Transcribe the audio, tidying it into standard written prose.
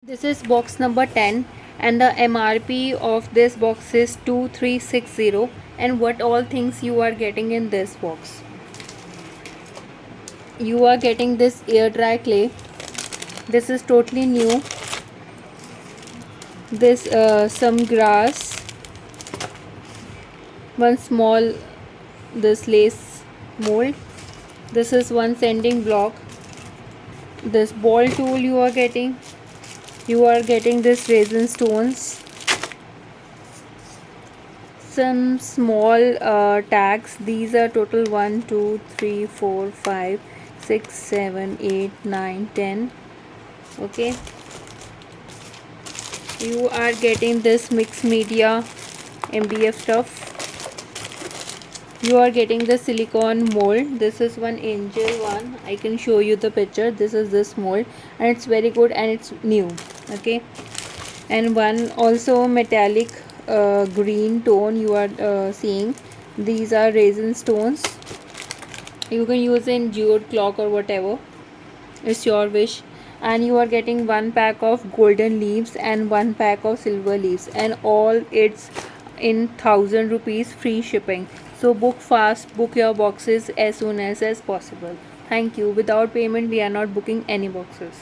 This is box number 10 and the MRP of this box is 2360. And what all things you are getting in this box? You are getting this air dry clay. This is totally new. This some grass, one small this lace mold. This is one sanding block. This ball tool you are getting. You are getting this resin stones, some small tags. These are total 1 2 3 4 5 6 7 8 9 10. Okay, you are getting this mixed media MDF stuff. You are getting the silicone mold. This is one angel one. I can show you the picture. This is this mold and it's very good and it's new. Okay, and one also metallic green tone you are seeing. These are resin stones. You can use in geode clock or whatever, it's your wish. And you are getting one pack of golden leaves and one pack of silver leaves, and all it's in 1000 rupees free shipping. So book fast, book your boxes as soon as possible. Thank you. Without payment we are not booking any boxes.